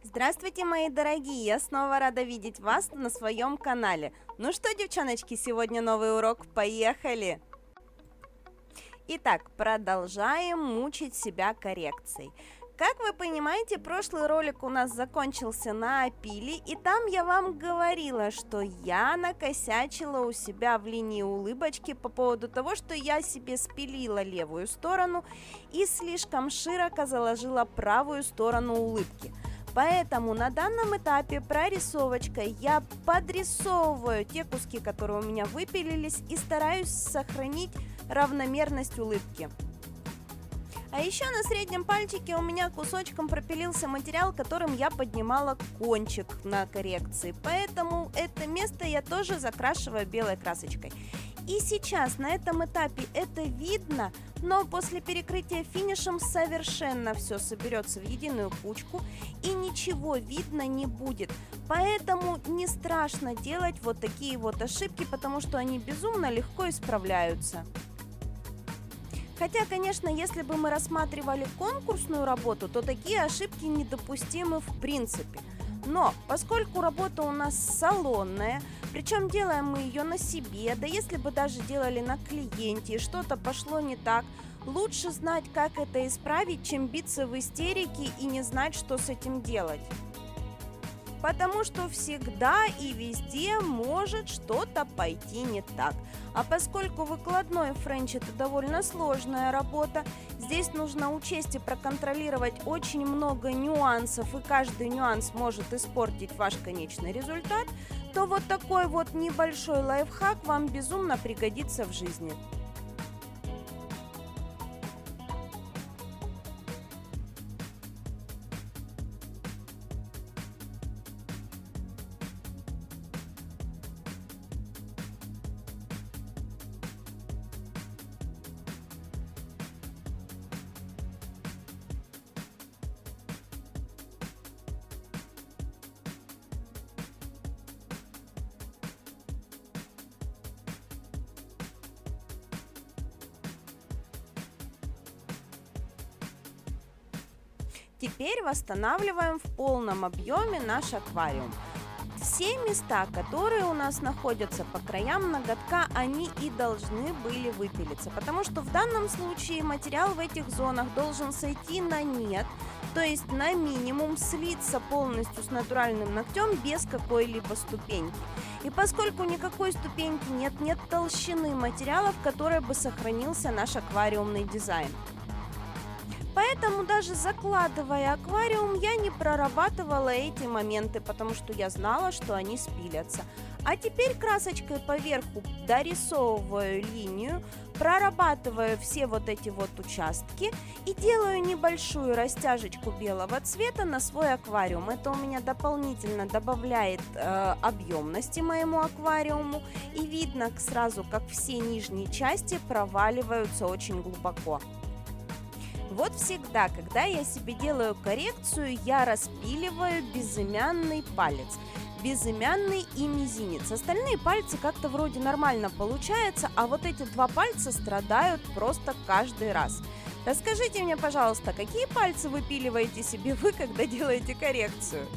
Здравствуйте, мои дорогие! Я снова рада видеть вас на своем канале. Ну что, девчоночки, сегодня новый урок. Поехали! Итак, продолжаем мучить себя коррекцией. Как вы понимаете, прошлый ролик у нас закончился на опиле, и там я вам говорила, что я накосячила у себя в линии улыбочки по поводу того, что я себе спилила левую сторону и слишком широко заложила правую сторону улыбки. Поэтому на данном этапе прорисовочкой я подрисовываю те куски, которые у меня выпилились, и стараюсь сохранить равномерность улыбки. А еще на среднем пальчике у меня кусочком пропилился материал, которым я поднимала кончик на коррекции, поэтому это место я тоже закрашиваю белой красочкой. И сейчас на этом этапе это видно, но после перекрытия финишем совершенно все соберется в единую кучку и ничего видно не будет. Поэтому не страшно делать вот такие вот ошибки, потому что они безумно легко исправляются. Хотя, конечно, если бы мы рассматривали конкурсную работу, то такие ошибки недопустимы в принципе. Но поскольку работа у нас салонная, причем делаем мы ее на себе, да если бы даже делали на клиенте и что-то пошло не так, лучше знать, как это исправить, чем биться в истерике и не знать, что с этим делать. Потому что всегда и везде может что-то пойти не так. А поскольку выкладной френч это довольно сложная работа, здесь нужно учесть и проконтролировать очень много нюансов, и каждый нюанс может испортить ваш конечный результат, то вот такой вот небольшой лайфхак вам безумно пригодится в жизни. Теперь восстанавливаем в полном объеме наш аквариум. Все места, которые у нас находятся по краям ноготка, они и должны были выпилиться, потому что в данном случае материал в этих зонах должен сойти на нет, то есть на минимум, слиться полностью с натуральным ногтем без какой-либо ступеньки. И поскольку никакой ступеньки нет, нет толщины материала, в которой бы сохранился наш аквариумный дизайн. Поэтому даже закладывая аквариум, я не прорабатывала эти моменты, потому что я знала, что они спилятся. А теперь красочкой поверху дорисовываю линию, прорабатываю все вот эти вот участки и делаю небольшую растяжечку белого цвета на свой аквариум. Это у меня дополнительно добавляет объемности моему аквариуму, и видно сразу, как все нижние части проваливаются очень глубоко. Вот всегда, когда я себе делаю коррекцию, я распиливаю безымянный палец. Безымянный и мизинец. Остальные пальцы как-то вроде нормально получается, а вот эти два пальца страдают просто каждый раз. Расскажите мне, пожалуйста, какие пальцы выпиливаете себе вы, когда делаете коррекцию?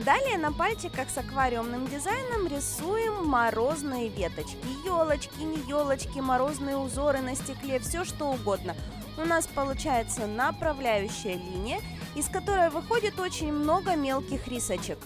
Далее на пальчиках с аквариумным дизайном рисуем морозные веточки. Елочки, не елочки, морозные узоры на стекле, все что угодно. У нас получается направляющая линия, из которой выходит очень много мелких рисочек.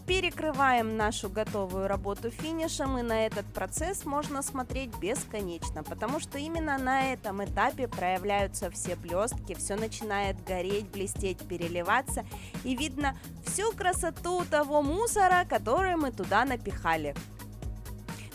Перекрываем нашу готовую работу финишем, и на этот процесс можно смотреть бесконечно, потому что именно на этом этапе проявляются все блестки, все начинает гореть, блестеть, переливаться, и видно всю красоту того мусора, который мы туда напихали.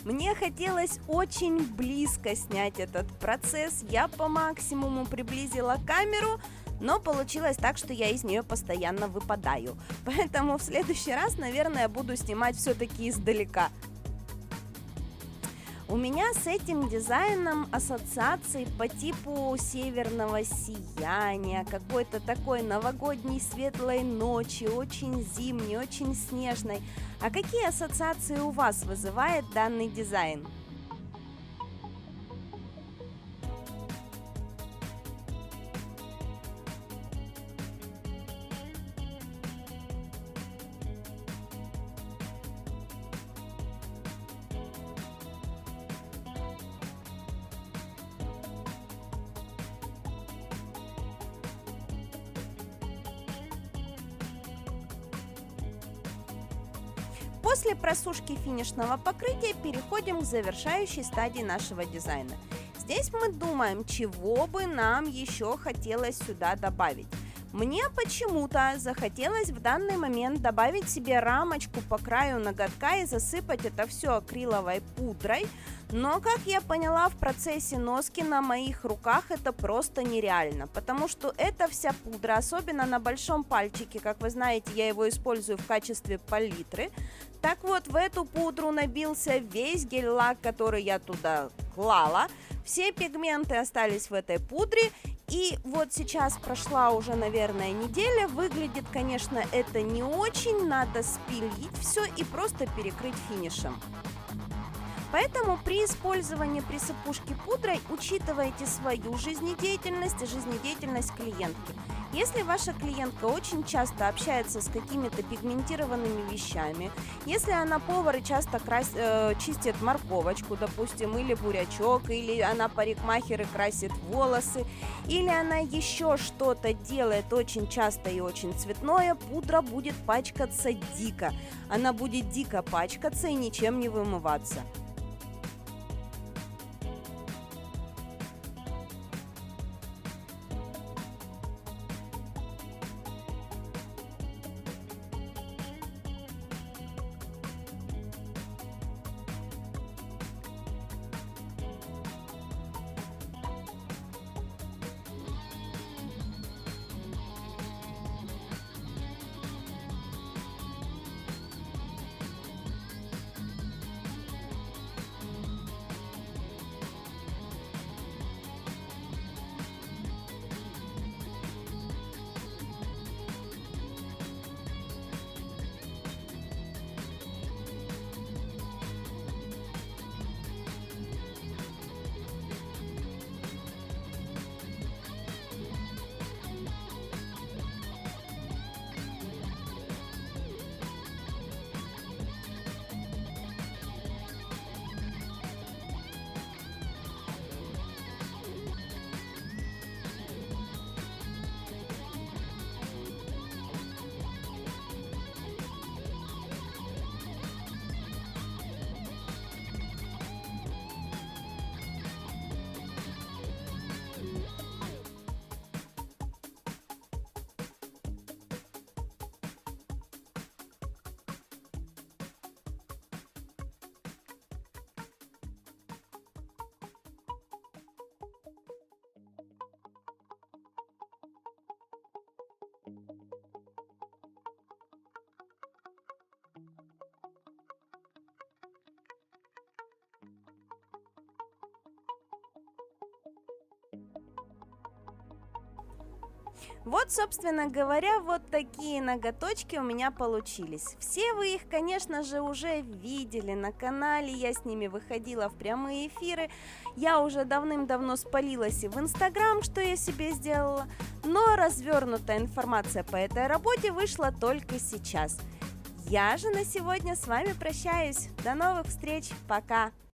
Мне хотелось очень близко снять этот процесс, я по максимуму приблизила камеру, но получилось так, что я из нее постоянно выпадаю. Поэтому в следующий раз, наверное, буду снимать все-таки издалека. У меня с этим дизайном ассоциации по типу северного сияния, какой-то такой новогодней светлой ночи, очень зимней, очень снежной. А какие ассоциации у вас вызывает данный дизайн? После просушки финишного покрытия переходим к завершающей стадии нашего дизайна. Здесь мы думаем, чего бы нам еще хотелось сюда добавить. Мне почему-то захотелось в данный момент добавить себе рамочку по краю ноготка и засыпать это все акриловой пудрой, но, как я поняла в процессе носки, на моих руках это просто нереально, потому что эта вся пудра, особенно на большом пальчике, как вы знаете, я его использую в качестве палитры. Так вот, в эту пудру набился весь гель-лак, который я туда клала, все пигменты остались в этой пудре. И вот сейчас прошла уже, наверное, неделя, выглядит, конечно, это не очень, надо спилить все и просто перекрыть финишем. Поэтому при использовании присыпушки пудрой учитывайте свою жизнедеятельность и жизнедеятельность клиентки. Если ваша клиентка очень часто общается с какими-то пигментированными вещами, если она повар и часто чистит морковочку, допустим, или бурячок, или она парикмахер и красит волосы, или она еще что-то делает очень часто и очень цветное, пудра будет пачкаться дико. Она будет дико пачкаться и ничем не вымываться. Вот, собственно говоря, вот такие ноготочки у меня получились. Все вы их, конечно же, уже видели на канале, я с ними выходила в прямые эфиры. Я уже давным-давно спалилась и в Инстаграм, что я себе сделала, но развернутая информация по этой работе вышла только сейчас. Я же на сегодня с вами прощаюсь. До новых встреч, пока!